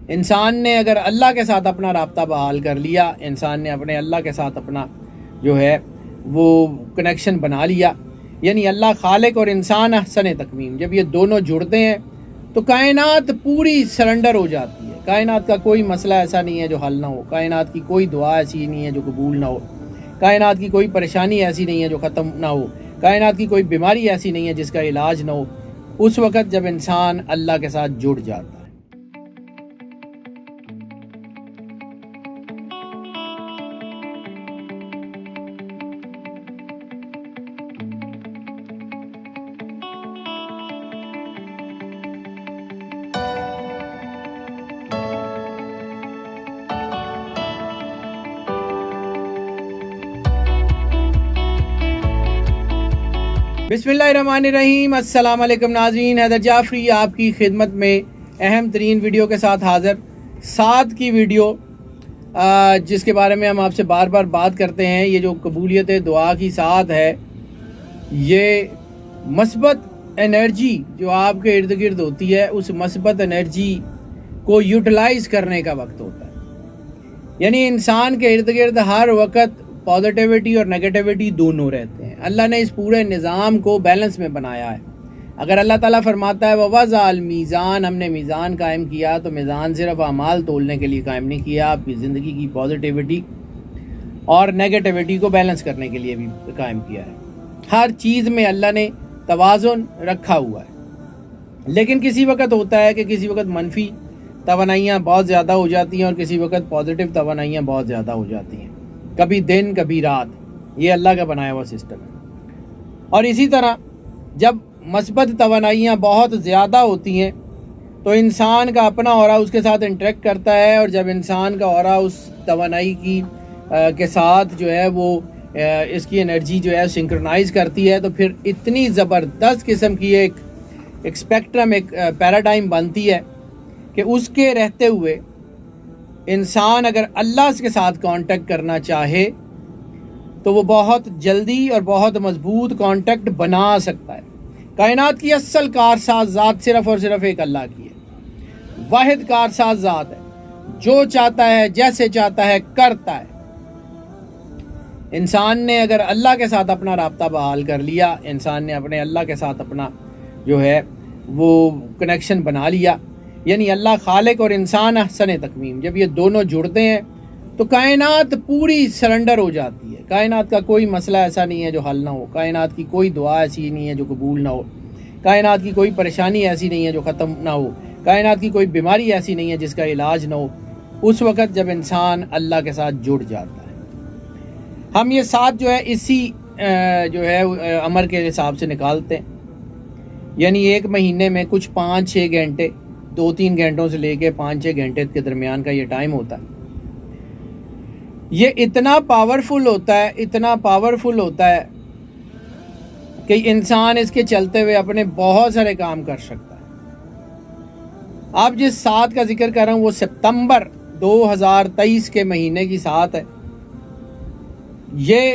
انسان نے اگر اللہ کے ساتھ اپنا رابطہ بحال کر لیا، انسان نے اپنے اللہ کے ساتھ اپنا جو ہے وہ کنیکشن بنا لیا، یعنی اللہ خالق اور انسان احسن تکوین، جب یہ دونوں جڑتے ہیں تو کائنات پوری سرنڈر ہو جاتی ہے۔ کائنات کا کوئی مسئلہ ایسا نہیں ہے جو حل نہ ہو، کائنات کی کوئی دعا ایسی نہیں ہے جو قبول نہ ہو، کائنات کی کوئی پریشانی ایسی نہیں ہے جو ختم نہ ہو، کائنات کی کوئی بیماری ایسی نہیں ہے جس کا علاج نہ ہو، اس وقت جب انسان اللہ کے ساتھ جڑ جاتا ہے۔ بسم اللہ الرحمن الرحیم، السلام علیکم ناظرین، حیدر جعفری آپ کی خدمت میں اہم ترین ویڈیو کے ساتھ حاضر۔ ساتھ کی ویڈیو جس کے بارے میں ہم آپ سے بار بار بات کرتے ہیں، یہ جو قبولیت دعا کی ساتھ ہے، یہ مثبت انرجی جو آپ کے ارد گرد ہوتی ہے، اس مثبت انرجی کو یوٹیلائز کرنے کا وقت ہوتا ہے۔ یعنی انسان کے ارد گرد ہر وقت پازیٹیوٹی اور نیگیٹیوٹی دونوں رہتے ہیں۔ اللہ نے اس پورے نظام کو بیلنس میں بنایا ہے۔ اگر اللہ تعالیٰ فرماتا ہے وَوَضَعَ الْمِيزَانَ، ہم نے میزان قائم کیا، تو میزان صرف اعمال تولنے کے لیے قائم نہیں کیا، آپ کی زندگی کی پازیٹیوٹی اور نیگیٹیوٹی کو بیلنس کرنے کے لیے بھی قائم کیا ہے۔ ہر چیز میں اللہ نے توازن رکھا ہوا ہے، لیکن کسی وقت ہوتا ہے کہ کسی وقت منفی توانائیاں بہت زیادہ ہو جاتی ہیں اور کسی وقت پازیٹیو توانائیاں بہت زیادہ ہو جاتی ہیں، کبھی دن کبھی رات، یہ اللہ کا بنایا ہوا سسٹم ہے۔ اور اسی طرح جب مثبت توانائیاں بہت زیادہ ہوتی ہیں تو انسان کا اپنا اورا اس کے ساتھ انٹریکٹ کرتا ہے، اور جب انسان کا اورا اس توانائی کی کے ساتھ جو ہے وہ اس کی انرجی جو ہے سنکرونائز کرتی ہے، تو پھر اتنی زبردست قسم کی ایک اسپیکٹرم، ایک پیراڈائم بنتی ہے کہ اس کے رہتے ہوئے انسان اگر اللہ کے ساتھ کانٹیکٹ کرنا چاہے تو وہ بہت جلدی اور بہت مضبوط کانٹیکٹ بنا سکتا ہے۔ کائنات کی اصل کارساز ذات صرف اور صرف ایک اللہ کی ہے، واحد کارساز ذات ہے، جو چاہتا ہے جیسے چاہتا ہے کرتا ہے۔ انسان نے اگر اللہ کے ساتھ اپنا رابطہ بحال کر لیا، انسان نے اپنے اللہ کے ساتھ اپنا جو ہے وہ کنیکشن بنا لیا، یعنی اللہ خالق اور انسان احسن تکوین، جب یہ دونوں جڑتے ہیں تو کائنات پوری سرنڈر ہو جاتی ہے۔ کائنات کا کوئی مسئلہ ایسا نہیں ہے جو حل نہ ہو، کائنات کی کوئی دعا ایسی نہیں ہے جو قبول نہ ہو، کائنات کی کوئی پریشانی ایسی نہیں ہے جو ختم نہ ہو، کائنات کی کوئی بیماری ایسی نہیں ہے جس کا علاج نہ ہو، اس وقت جب انسان اللہ کے ساتھ جڑ جاتا ہے۔ ہم یہ ساتھ جو ہے اسی جو ہے عمر کے حساب سے نکالتے ہیں، یعنی ایک مہینے میں کچھ 5-6 گھنٹے، 2-3 گھنٹوں سے لے کے 5-6 گھنٹے کے درمیان کا یہ ٹائم ہوتا ہے۔ یہ اتنا پاورفل ہوتا ہے، اتنا پاورفل ہوتا ہے کہ انسان اس کے چلتے ہوئے اپنے بہت سارے کام کر سکتا ہے۔ آپ جس ساتھ کا ذکر کر رہا ہوں وہ ستمبر 2023 کے مہینے کی ساتھ ہے۔ یہ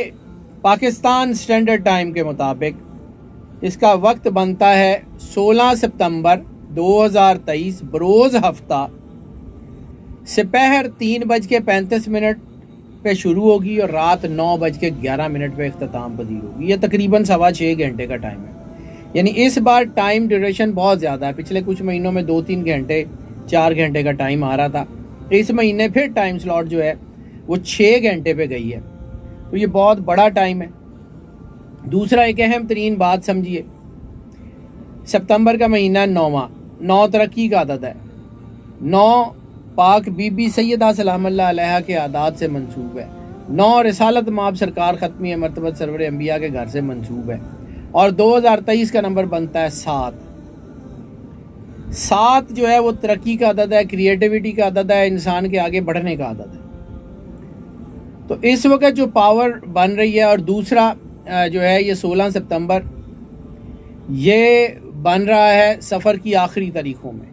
پاکستان سٹینڈرڈ ٹائم کے مطابق اس کا وقت بنتا ہے 16 ستمبر 2023 بروز ہفتہ، سپہر 3:35 پہ شروع ہوگی اور رات 9:11 پہ اختتام پذیر ہوگی۔ یہ تقریباً 6.25 گھنٹے کا ٹائم ہے، یعنی اس بار ٹائم ڈیوریشن بہت زیادہ ہے۔ پچھلے کچھ مہینوں میں 2-3 گھنٹے 4 گھنٹے کا ٹائم آ رہا تھا، اس مہینے پھر ٹائم سلاٹ جو ہے وہ 6 گھنٹے پہ گئی ہے، تو یہ بہت بڑا ٹائم ہے۔ دوسرا ایک اہم ترین بات سمجھیے، ستمبر کا مہینہ 9 ترقی کا عدد ہے، 9 پاک بی بی سیدہ سلام اللہ علیہا کے اعداد سے منسوب ہے، 9 رسالت مآب سرکار ختمی مرتبت سرور انبیاء کے گھر سے منسوب ہے، اور 2023 کا نمبر بنتا ہے 7۔ 7 جو ہے وہ ترقی کا عدد ہے، کریٹیوٹی کا عدد ہے، انسان کے آگے بڑھنے کا عدد ہے۔ تو اس وقت جو پاور بن رہی ہے، اور دوسرا جو ہے یہ 16 ستمبر یہ بن رہا ہے سفر کی آخری تاریخوں میں۔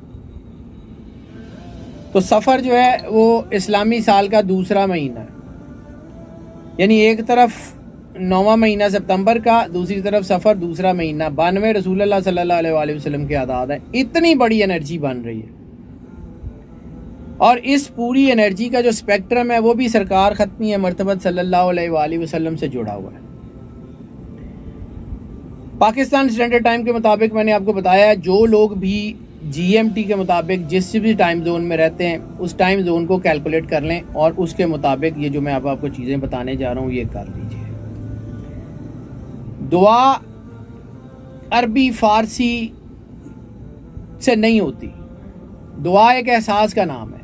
تو سفر جو ہے وہ اسلامی سال کا دوسرا مہینہ ہے، یعنی ایک طرف 9واں مہینہ ستمبر کا، دوسری طرف سفر دوسرا مہینہ، 92 رسول اللہ صلی اللہ علیہ وآلہ وسلم کے اعداد ہیں۔ اتنی بڑی انرجی بن رہی ہے، اور اس پوری انرجی کا جو اسپیکٹرم ہے وہ بھی سرکار ختمی مرتبت صلی اللہ علیہ وآلہ وسلم سے جڑا ہوا ہے۔ پاکستان اسٹینڈرڈ ٹائم کے مطابق میں نے آپ کو بتایا جو لوگ بھی جی ایم ٹی کے مطابق جس بھی ٹائم زون میں رہتے ہیں اس ٹائم زون کو کیلکولیٹ کر لیں اور اس کے مطابق یہ جو میں آپ کو چیزیں بتانے جا رہا ہوں یہ کر لیجیے۔ دعا عربی فارسی سے نہیں ہوتی، دعا ایک احساس کا نام ہے،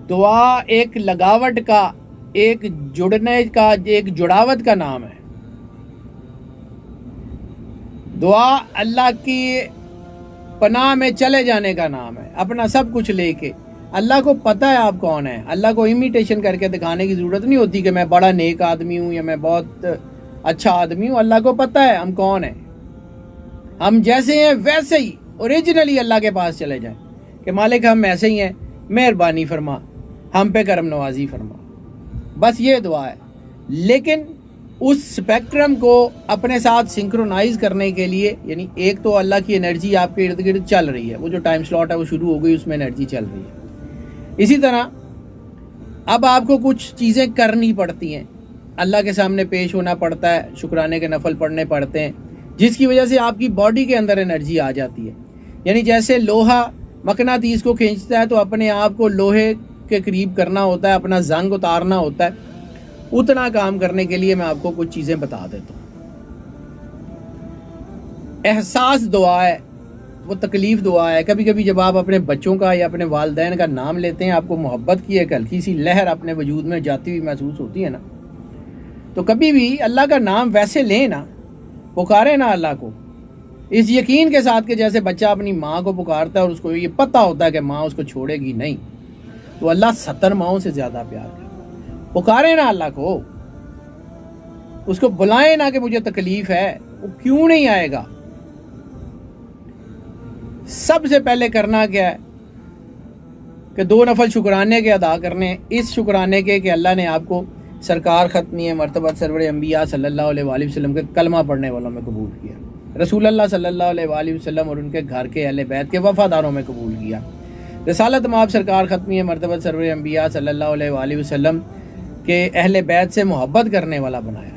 دعا ایک لگاوٹ کا، ایک جڑنے کا، ایک جڑاوت کا نام ہے۔ دعا اللہ کی پناہ میں چلے جانے کا نام ہے، اپنا سب کچھ لے کے۔ اللہ کو پتہ ہے آپ کون ہیں، اللہ کو امیٹیشن کر کے دکھانے کی ضرورت نہیں ہوتی کہ میں بڑا نیک آدمی ہوں یا میں بہت اچھا آدمی ہوں۔ اللہ کو پتہ ہے ہم کون ہیں، ہم جیسے ہیں ویسے ہی اوریجنلی اللہ کے پاس چلے جائیں کہ مالک ہم ایسے ہی ہیں، مہربانی فرما، ہم پہ کرم نوازی فرما، بس یہ دعا ہے۔ لیکن اس سپیکٹرم کو اپنے ساتھ سنکرونائز کرنے کے لیے، یعنی ایک تو اللہ کی انرجی آپ کے ارد گرد چل رہی ہے، وہ جو ٹائم سلاٹ ہے وہ شروع ہو گئی، اس میں انرجی چل رہی ہے۔ اسی طرح اب آپ کو کچھ چیزیں کرنی پڑتی ہیں، اللہ کے سامنے پیش ہونا پڑتا ہے، شکرانے کے نفل پڑھنے پڑتے ہیں، جس کی وجہ سے آپ کی باڈی کے اندر انرجی آ جاتی ہے۔ یعنی جیسے لوہا مقناطیس کو کھینچتا ہے تو اپنے آپ کو لوہے کے قریب کرنا ہوتا ہے، اپنا زنگ اتارنا ہوتا ہے، اتنا کام کرنے کے لیے میں آپ کو کچھ چیزیں بتا دیتا ہوں۔ احساس دعا ہے، وہ تکلیف دعا ہے۔ کبھی کبھی جب آپ اپنے بچوں کا یا اپنے والدین کا نام لیتے ہیں، آپ کو محبت کی ایک ہلکی سی لہر اپنے وجود میں جاتی ہوئی محسوس ہوتی ہے نا، تو کبھی بھی اللہ کا نام ویسے لیں نا، پکارے نا اللہ کو اس یقین کے ساتھ کہ جیسے بچہ اپنی ماں کو پکارتا ہے اور اس کو یہ پتہ ہوتا ہے کہ ماں اس کو چھوڑے گی نہیں، تو اللہ 70 ماؤں سے زیادہ پیار کرتا ہے۔ پکارے نا اللہ کو، اس کو بلائیں نا کہ مجھے تکلیف ہے، وہ کیوں نہیں آئے گا۔ سب سے پہلے کرنا کیا ہے کہ 2 نفل شکرانے کے ادا کرنے، اس شکرانے کے کہ اللہ نے آپ کو سرکار ختمی مرتبت سرور انبیاء صلی اللہ علیہ وآلہ وسلم کے کلمہ پڑھنے والوں میں قبول کیا، رسول اللہ صلی اللہ علیہ وآلہ وسلم اور ان کے گھر کے اہل بیت کے وفاداروں میں قبول کیا، رسالت مآب سرکار ختمی مرتبت سرور انبیاء صلی اللہ علیہ وآلہ وسلم کے اہل بیت سے محبت کرنے والا بنایا۔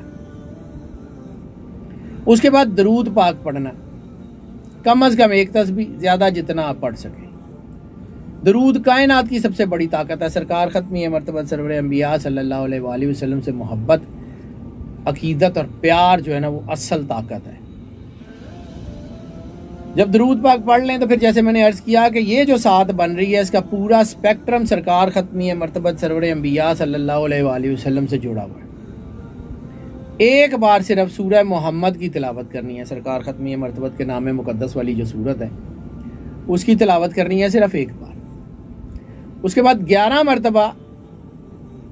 اس کے بعد درود پاک پڑھنا، کم از کم 1 تسبیح، زیادہ جتنا آپ پڑھ سکیں۔ درود کائنات کی سب سے بڑی طاقت ہے۔ سرکار ختمی مرتبت سرور انبیاء صلی اللہ علیہ وآلہ وسلم سے محبت، عقیدت اور پیار جو ہے نا وہ اصل طاقت ہے۔ جب درود پاک پڑھ لیں تو پھر جیسے میں نے عرض کیا کہ یہ جو ساتھ بن رہی ہے اس کا پورا اسپیکٹرم سرکار ختمی مرتبت سرور انبیاء صلی اللہ علیہ وآلہ وسلم سے جڑا ہوا ہے۔ ایک بار صرف سورہ محمد کی تلاوت کرنی ہے، سرکار ختمی مرتبت کے نام مقدس والی جو سورت ہے اس کی تلاوت کرنی ہے صرف ایک بار۔ اس کے بعد 11 مرتبہ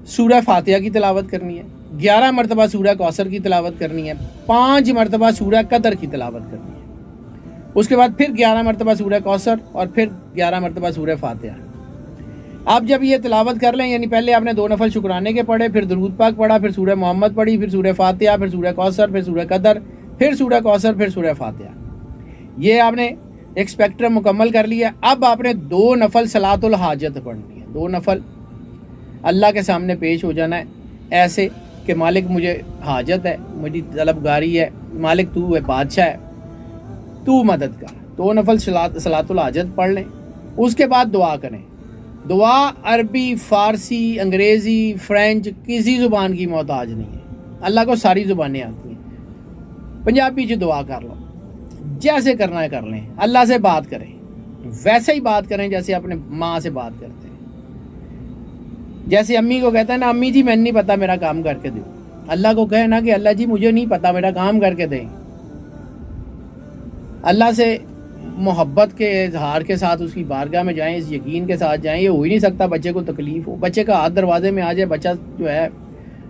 سورہ فاتحہ کی تلاوت کرنی ہے، 11 مرتبہ سورہ کوثر کی تلاوت کرنی ہے، 5 مرتبہ سورہ قدر کی تلاوت کرنی ہے، اس کے بعد پھر 11 مرتبہ سورہ کوثر اور پھر 11 مرتبہ سورہ فاتحہ۔ آپ جب یہ تلاوت کر لیں، یعنی پہلے آپ نے 2 نفل شکرانے کے پڑھے، پھر درود پاک پڑھا، پھر سورہ محمد پڑھی، پھر سورہ فاتحہ، پھر سورہ کوثر، پھر سورہ قدر، پھر سورہ کوثر، پھر سورہ فاتحہ، یہ آپ نے ایک اسپیکٹرم مکمل کر لیا۔ اب آپ نے 2 نفل صلاۃ الحاجت پڑھنی ہے، 2 نفل اللہ کے سامنے پیش ہو جانا ہے ایسے کہ مالک مجھے حاجت ہے، مجھے طلبگاری ہے، مالک تو ہے، بادشاہ ہے، تو مدد کر۔ 2 نفل صلاۃ الحاجت پڑھ لیں، اس کے بعد دعا کریں۔ دعا عربی، فارسی، انگریزی، فرینچ کسی زبان کی محتاج نہیں ہے، اللہ کو ساری زبانیں آتی ہیں۔ پنجابی جو دعا کر لو، جیسے کرنا ہے کر لیں، اللہ سے بات کریں، ویسے ہی بات کریں جیسے اپنے ماں سے بات کرتے ہیں۔ جیسے امی کو کہتا ہے نا، امی جی میں نہیں پتا میرا کام کر کے دو، اللہ کو کہے نا کہ اللہ جی مجھے نہیں پتا میرا کام کر کے دیں۔ اللہ سے محبت کے اظہار کے ساتھ اس کی بارگاہ میں جائیں، اس یقین کے ساتھ جائیں۔ یہ ہو ہی نہیں سکتا بچے کو تکلیف ہو، بچے کا ہاتھ دروازے میں آ جائے، بچہ جو ہے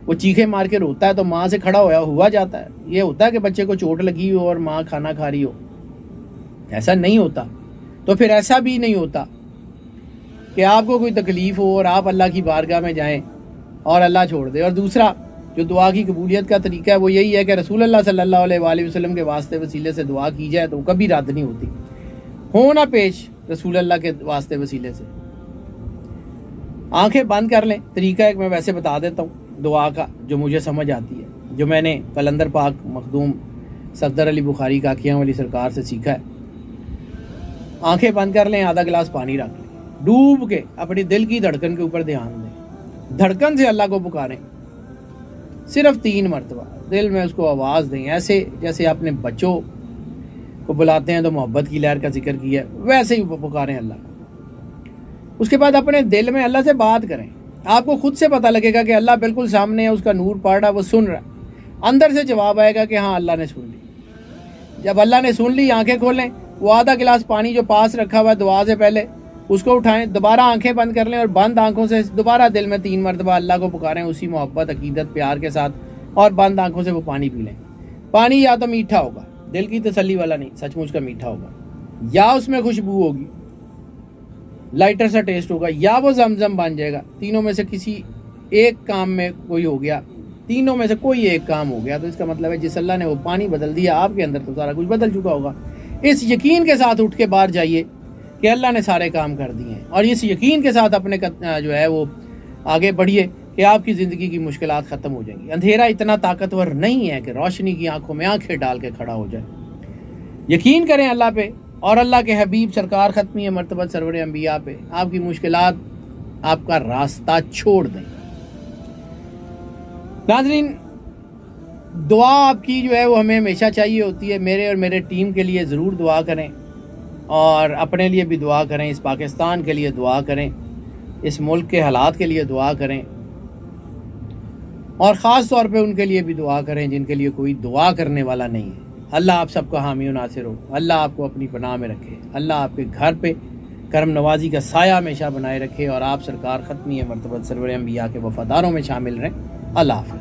وہ چیخے مار کے روتا ہے تو ماں سے کھڑا ہوا جاتا ہے۔ یہ ہوتا ہے کہ بچے کو چوٹ لگی ہو اور ماں کھانا کھا رہی ہو، ایسا نہیں ہوتا۔ تو پھر ایسا بھی نہیں ہوتا کہ آپ کو کوئی تکلیف ہو اور آپ اللہ کی بارگاہ میں جائیں اور اللہ چھوڑ دے۔ اور دوسرا جو دعا کی قبولیت کا طریقہ ہے وہ یہی ہے کہ رسول اللہ صلی اللہ علیہ وآلہ وسلم کے واسطے وسیلے سے دعا کی جائے تو کبھی رد نہیں ہوتی، ہونا پیش رسول اللہ کے واسطے وسیلے سے۔ آنکھیں بند کر لیں. طریقہ ایک میں ویسے بتا دیتا ہوں دعا کا جو مجھے سمجھ آتی ہے, جو میں نے قلندر پاک مخدوم صفدر علی بخاری کاکیاں والی سرکار سے سیکھا ہے. آنکھیں بند کر لیں, آدھا گلاس پانی رکھ لیں, ڈوب کے اپنی دل کی دھڑکن کے اوپر دھیان دیں, دھڑکن سے اللہ کو پکاریں صرف 3 مرتبہ. دل میں اس کو آواز دیں, ایسے جیسے اپنے بچوں کو بلاتے ہیں تو محبت کی لہر کا ذکر کیا ہے ویسے ہی پکاریں اللہ کو. اس کے بعد اپنے دل میں اللہ سے بات کریں. آپ کو خود سے پتہ لگے گا کہ اللہ بالکل سامنے ہے, اس کا نور پڑ رہا ہے, وہ سن رہا ہے. اندر سے جواب آئے گا کہ ہاں اللہ نے سن لی. جب اللہ نے سن لی, آنکھیں کھولیں, وہ آدھا گلاس پانی جو پاس رکھا ہوا ہے دعا سے پہلے اس کو اٹھائیں, دوبارہ آنکھیں بند کر لیں اور بند آنکھوں سے دوبارہ دل میں 3 مرتبہ اللہ کو پکاریں اسی محبت, عقیدت, پیار کے ساتھ, اور بند آنکھوں سے وہ پانی پی لیں. پانی یا تو میٹھا ہوگا, دل کی تسلی والا نہیں, سچ مچ کا میٹھا ہوگا, یا اس میں خوشبو ہوگی, لائٹر سا ٹیسٹ ہوگا, یا وہ زمزم بن جائے گا. تینوں میں سے کسی ایک کام میں کوئی ہو گیا, تینوں میں سے کوئی ایک کام ہو گیا, تو اس کا مطلب ہے جس اللہ نے وہ پانی بدل دیا آپ کے اندر تو سارا کچھ بدل چکا ہوگا. اس یقین کے ساتھ اٹھ کے باہر جائیے کہ اللہ نے سارے کام کر دیے ہیں, اور اس یقین کے ساتھ اپنے جو ہے وہ آگے بڑھیے کہ آپ کی زندگی کی مشکلات ختم ہو جائیں گی. اندھیرا اتنا طاقتور نہیں ہے کہ روشنی کی آنکھوں میں آنکھیں ڈال کے کھڑا ہو جائے. یقین کریں اللہ پہ اور اللہ کے حبیب سرکار ختمی مرتبہ سرور انبیاء پہ. آپ کی مشکلات آپ کا راستہ چھوڑ دیں. ناظرین, دعا آپ کی جو ہے وہ ہمیں ہمیشہ چاہیے ہوتی ہے. میرے اور میرے ٹیم کے لیے ضرور دعا کریں, اور اپنے لیے بھی دعا کریں, اس پاکستان کے لیے دعا کریں, اس ملک کے حالات کے لیے دعا کریں, اور خاص طور پہ ان کے لیے بھی دعا کریں جن کے لیے کوئی دعا کرنے والا نہیں ہے. اللہ آپ سب کا حامی و ناصر ہو, اللہ آپ کو اپنی پناہ میں رکھے, اللہ آپ کے گھر پہ کرم نوازی کا سایہ ہمیشہ بنائے رکھے, اور آپ سرکار ختمی مرتبہ سرور انبیاء کے وفاداروں میں شامل رہیں. اللہ حافظ.